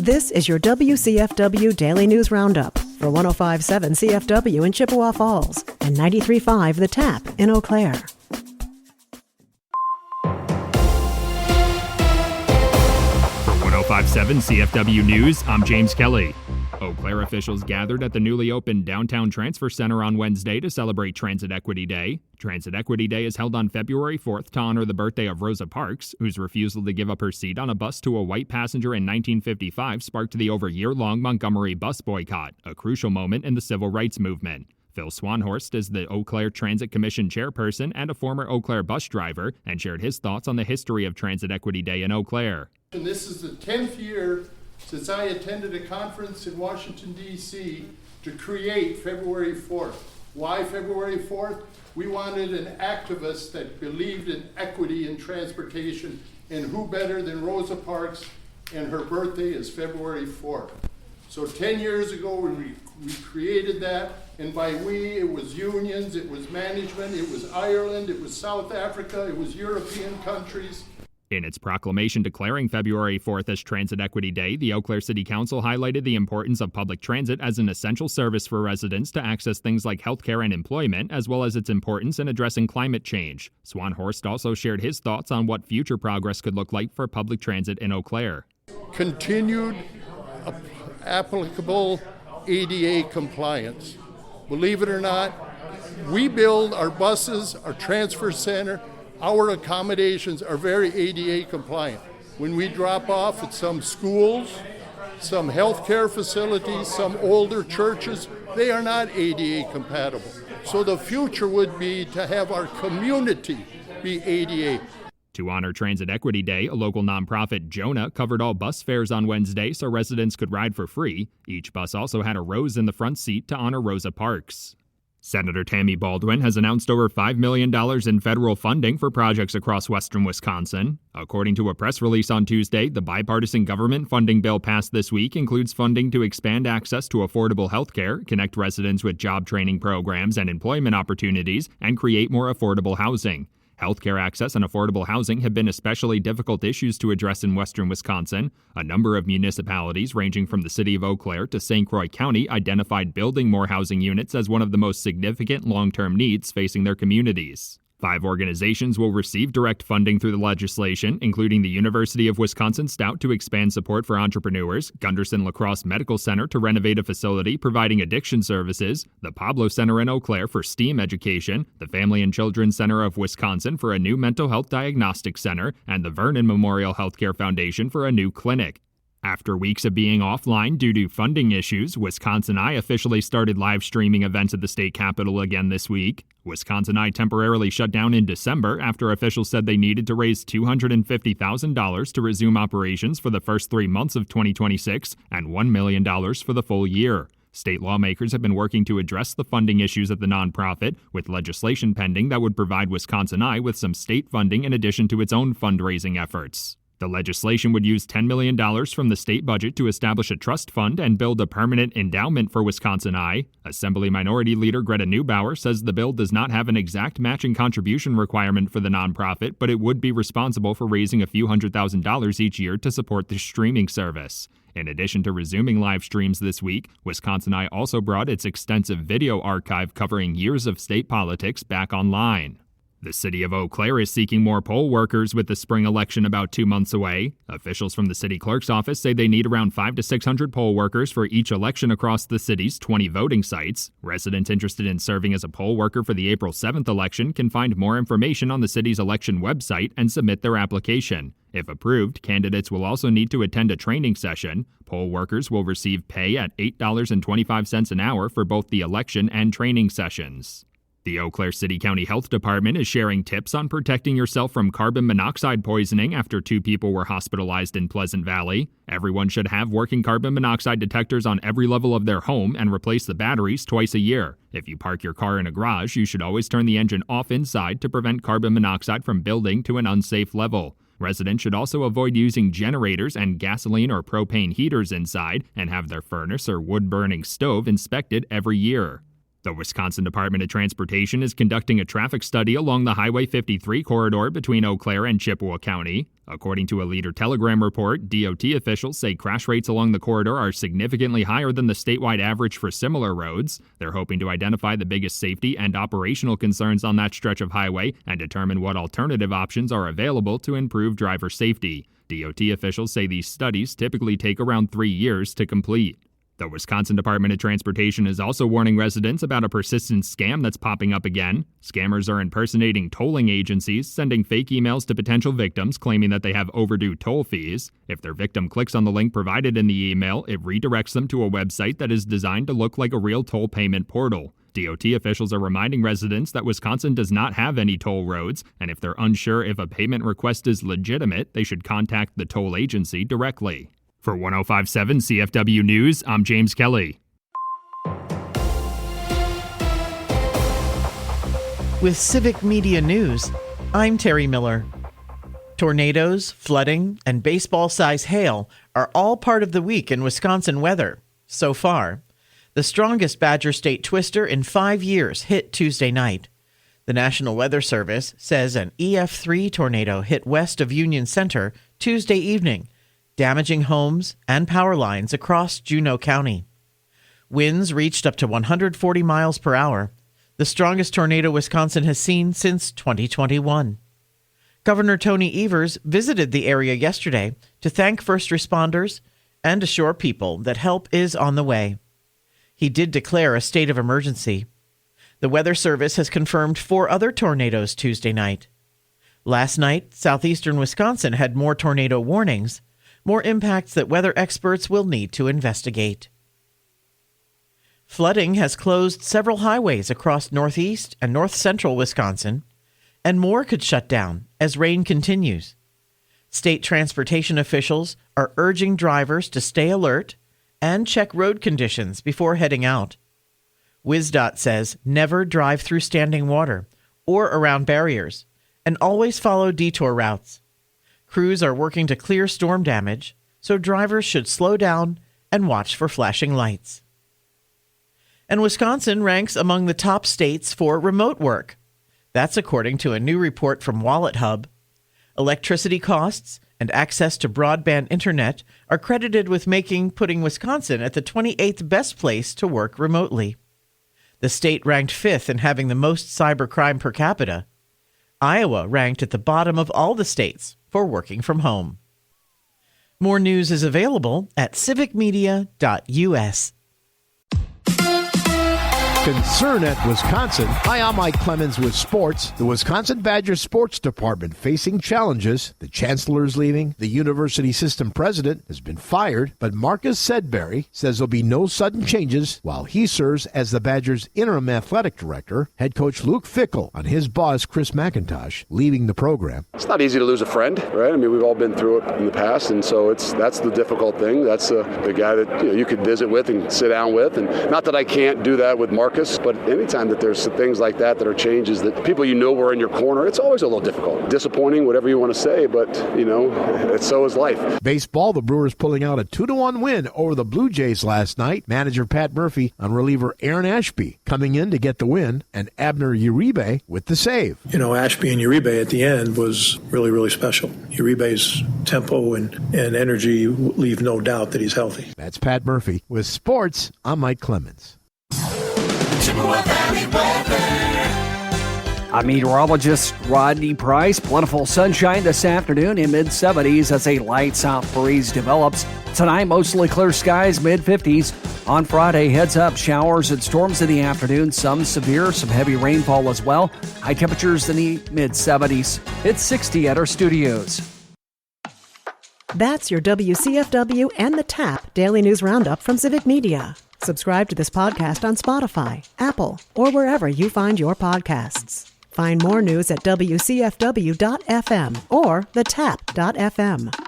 This is your WCFW Daily News Roundup for 105.7 CFW in Chippewa Falls and 93.5 The Tap in Eau Claire. For 105.7 CFW News, I'm James Kelly. Eau Claire officials gathered at the newly opened Downtown Transfer Center on Wednesday to celebrate Transit Equity Day. Transit Equity Day is held on February 4th to honor the birthday of Rosa Parks, whose refusal to give up her seat on a bus to a white passenger in 1955 sparked the over-year-long Montgomery bus boycott, a crucial moment in the civil rights movement. Phil Swanhorst is the Eau Claire Transit Commission chairperson and a former Eau Claire bus driver, and shared his thoughts on the history of Transit Equity Day in Eau Claire. And this is the 10th year since I attended a conference in Washington, D.C. to create February 4th. Why February 4th? We wanted an activist that believed in equity in transportation, and who better than Rosa Parks, and her birthday is February 4th. So 10 years ago we created that, and by we it was unions, it was management, it was Ireland, it was South Africa, it was European countries. In its proclamation declaring February 4th as Transit Equity Day, the Eau Claire City Council highlighted the importance of public transit as an essential service for residents to access things like healthcare and employment, as well as its importance in addressing climate change. Swanhorst also shared his thoughts on what future progress could look like for public transit in Eau Claire. Continued applicable ADA compliance. Believe it or not, we build our buses, our transfer center, our accommodations are very ADA compliant. When we drop off at some schools, some healthcare facilities, some older churches, they are not ADA compatible. So the future would be to have our community be ADA. To honor Transit Equity Day, a local nonprofit, Jonah, covered all bus fares on Wednesday so residents could ride for free. Each bus also had a rose in the front seat to honor Rosa Parks. Senator Tammy Baldwin has announced over $5 million in federal funding for projects across western Wisconsin. According to a press release on Tuesday, the bipartisan government funding bill passed this week includes funding to expand access to affordable health care, connect residents with job training programs and employment opportunities, and create more affordable housing. Healthcare access and affordable housing have been especially difficult issues to address in western Wisconsin. A number of municipalities, ranging from the city of Eau Claire to St. Croix County, identified building more housing units as one of the most significant long-term needs facing their communities. 5 organizations will receive direct funding through the legislation, including the University of Wisconsin-Stout to expand support for entrepreneurs, Gunderson La Crosse Medical Center to renovate a facility providing addiction services, the Pablo Center in Eau Claire for STEAM education, the Family and Children's Center of Wisconsin for a new mental health diagnostic center, and the Vernon Memorial Healthcare Foundation for a new clinic. After weeks of being offline due to funding issues, Wisconsin Eye officially started live streaming events at the state capitol again this week. Wisconsin Eye temporarily shut down in December after officials said they needed to raise $250,000 to resume operations for the first 3 months of 2026 and $1 million for the full year. State lawmakers have been working to address the funding issues at the nonprofit, with legislation pending that would provide Wisconsin Eye with some state funding in addition to its own fundraising efforts. The legislation would use $10 million from the state budget to establish a trust fund and build a permanent endowment for Wisconsin Eye. Assembly Minority Leader Greta Neubauer says the bill does not have an exact matching contribution requirement for the nonprofit, but it would be responsible for raising a few $100,000 each year to support the streaming service. In addition to resuming live streams this week, Wisconsin Eye also brought its extensive video archive covering years of state politics back online. The city of Eau Claire is seeking more poll workers with the spring election about 2 months away. Officials from the city clerk's office say they need around 500 to 600 poll workers for each election across the city's 20 voting sites. Residents interested in serving as a poll worker for the April 7th election can find more information on the city's election website and submit their application. If approved, candidates will also need to attend a training session. Poll workers will receive pay at $8.25 an hour for both the election and training sessions. The Eau Claire City County Health Department is sharing tips on protecting yourself from carbon monoxide poisoning after 2 people were hospitalized in Pleasant Valley. Everyone should have working carbon monoxide detectors on every level of their home and replace the batteries twice a year. If you park your car in a garage, you should always turn the engine off inside to prevent carbon monoxide from building to an unsafe level. Residents should also avoid using generators and gasoline or propane heaters inside and have their furnace or wood-burning stove inspected every year. The Wisconsin Department of Transportation is conducting a traffic study along the Highway 53 corridor between Eau Claire and Chippewa County. According to a Leader Telegram report, DOT officials say crash rates along the corridor are significantly higher than the statewide average for similar roads. They're hoping to identify the biggest safety and operational concerns on that stretch of highway and determine what alternative options are available to improve driver safety. DOT officials say these studies typically take around 3 years to complete. The Wisconsin Department of Transportation is also warning residents about a persistent scam that's popping up again. Scammers are impersonating tolling agencies, sending fake emails to potential victims claiming that they have overdue toll fees. If their victim clicks on the link provided in the email, it redirects them to a website that is designed to look like a real toll payment portal. DOT officials are reminding residents that Wisconsin does not have any toll roads, and if they're unsure if a payment request is legitimate, they should contact the toll agency directly. For 105.7 CFW News, I'm James Kelly. With Civic Media News, I'm Terry Miller. Tornadoes, flooding, and baseball-size hail are all part of the week in Wisconsin weather. So far, the strongest Badger State twister in 5 years hit Tuesday night. The National Weather Service says an EF3 tornado hit west of Union Center Tuesday evening, damaging homes and power lines across Juneau County. Winds reached up to 140 miles per hour, the strongest tornado Wisconsin has seen since 2021. Governor Tony Evers visited the area yesterday to thank first responders and assure people that help is on the way. He did declare a state of emergency. The Weather Service has confirmed 4 other tornadoes Tuesday night. Last night, southeastern Wisconsin had more tornado warnings, more impacts that weather experts will need to investigate. Flooding has closed several highways across northeast and north-central Wisconsin, and more could shut down as rain continues. State transportation officials are urging drivers to stay alert and check road conditions before heading out. WisDOT says never drive through standing water or around barriers, and always follow detour routes. Crews are working to clear storm damage, so drivers should slow down and watch for flashing lights. And Wisconsin ranks among the top states for remote work. That's according to a new report from Wallet Hub. Electricity costs and access to broadband internet are credited with putting Wisconsin at the 28th best place to work remotely. The state ranked 5th in having the most cybercrime per capita. Iowa ranked at the bottom of all the states for working from home. More news is available at civicmedia.us. Concern at Wisconsin. Hi, I'm Mike Clemens with sports. The Wisconsin Badgers Sports Department facing challenges. The chancellor is leaving. The university system president has been fired. But Marcus Sedberry says there'll be no sudden changes while he serves as the Badgers interim athletic director. Head coach Luke Fickle on his boss, Chris McIntosh, leaving the program. It's not easy to lose a friend, right? I mean, we've all been through it in the past, and so that's the difficult thing. That's the guy that you could visit with and sit down with. And not that I can't do that with Marcus, but anytime that there's things like that are changes that people were in your corner, it's always a little difficult. Disappointing, whatever you want to say, but, so is life. Baseball, the Brewers pulling out a 2-1 win over the Blue Jays last night. Manager Pat Murphy on reliever Aaron Ashby coming in to get the win, and Abner Uribe with the save. Ashby and Uribe at the end was really, really special. Uribe's tempo and energy leave no doubt that he's healthy. That's Pat Murphy. With sports, I'm Mike Clemens. I'm meteorologist Rodney Price. Plentiful sunshine this afternoon in mid-70s as a light south breeze develops. Tonight, mostly clear skies, mid-50s. On Friday, heads up, showers and storms in the afternoon. Some severe, some heavy rainfall as well. High temperatures in the mid-70s. It's 60 at our studios. That's your WCFW and the TAP Daily News Roundup from Civic Media. Subscribe to this podcast on Spotify, Apple, or wherever you find your podcasts. Find more news at WCFW.FM or thetap.fm.